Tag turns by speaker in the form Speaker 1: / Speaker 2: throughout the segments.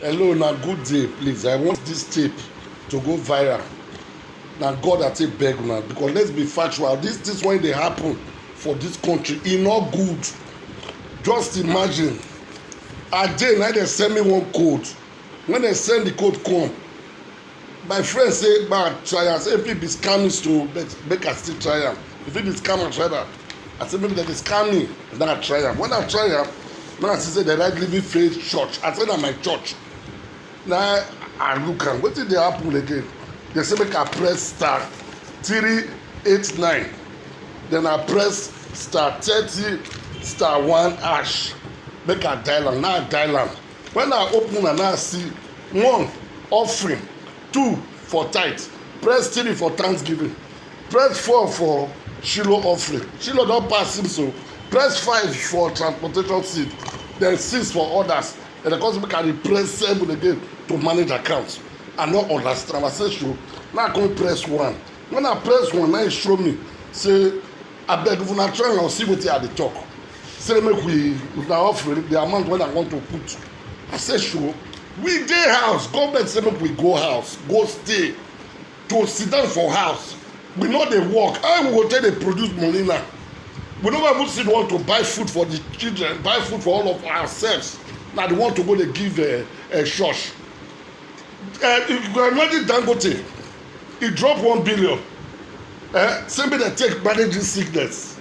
Speaker 1: Hello, na good day, please. I want this tape to go viral. Na God I take beg una because let's be factual. This when dey happen for this country, e no good. Just imagine, a day na dem send me one code. When dem send the code come, my friend say make I try am. Say if it be scamming to make I still try am. If it be scam I try am. I say maybe dem dey scam me, then I try am. When I try am, now I see say dem write Living Faith Church. I say na my church. Now I look am, wetin dey happen again? They say make I press *389, then I press *30*1#, make I dial am. Now I dial am. When I open am, now I see 1 offering, 2 for tithe, press 3 for thanksgiving, press 4 for Shiloh offering. Shiloh don pass him, so press 5 for transportation seed, then 6 for others. And of course, make I press 7 again to manage accounts. I no understand. I say show. Now I come press 1. When I press 1, now it show me say abeg if una try and see wetin I dey talk. Say make we if na offering the amount wey I want to put. I say show. We dey house. Government say make we go house, go stay, to sit down for house. We no dey work. How we go take dey produce money now? We no even still want to buy food for the children, buy food for all of ourselves. Now they want to go dey give a church. If you can imagine Dangote, he drop 1 billion. Say make dem take manage this sickness.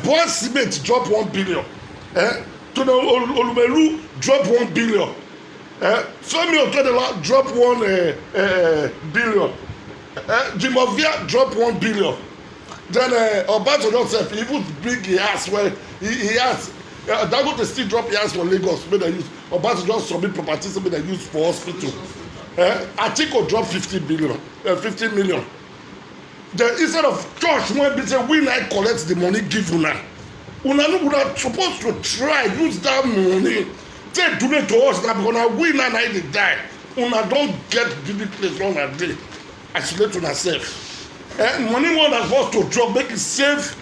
Speaker 1: Boy Cement drop 1 billion. Tony Olumelu drop 1 billion. Femi Otedola drop 1 billion. Jimovia drop 1 billion. Then Obasanjo sef even bring him house where he has. Dangote still drop him house for Lagos make dem use. Obasanjo submit property say make dem use for hospital. Atiku drop 50 million. Then instead of church wey be say we na collect the money give una suppose to try use that money take donate to us na because na we na dey die. Una don get vivid place wey una dey isolate una sef. Money wey una supposed to drop make e save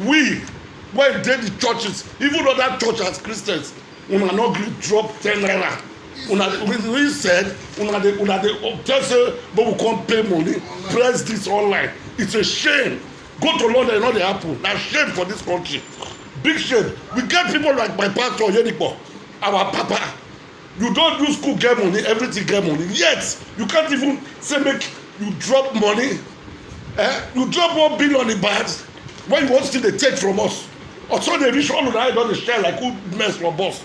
Speaker 1: we wey dey the churches, even other church as Christians. Una no gree drop 10 naira. We said una dey tell say but we come pay money press this online. It's a shame. Go to London, e no dey happen. Na shame for this country, big shame. We get people like my pastor Yenipo, our papa. You don do school get money, everything get money, yet you can't even say make you drop money. You drop 1 billion in bad when you want still dey take from us. Also dey reach all una don dey share like who mess from us.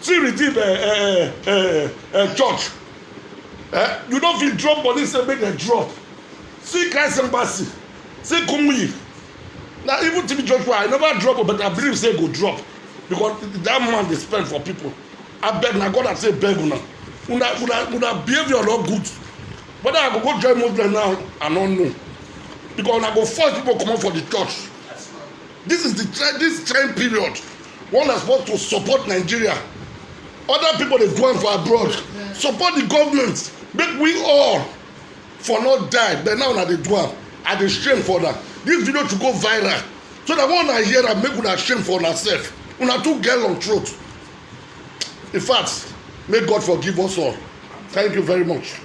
Speaker 1: See redeem church. You don't feel drop money say make dem drop. See Christ Embassy, see Kumuyi. Now even TV Joshua I never drop, but I believe say go drop because that man dey spend for people. I beg na God I say beg una behavior no good. Whether I go join Muslim now I no know because una go force people comot for the church. This is this time period one is supposed to support Nigeria. Other people dey go for abroad. Support the government. Make we all for not die. But now una dey do am. I dey shame for that. This video to go viral. So that one I hear am make una shame for una sef. Una too get on throat. In fact, may God forgive us all. Thank you very much.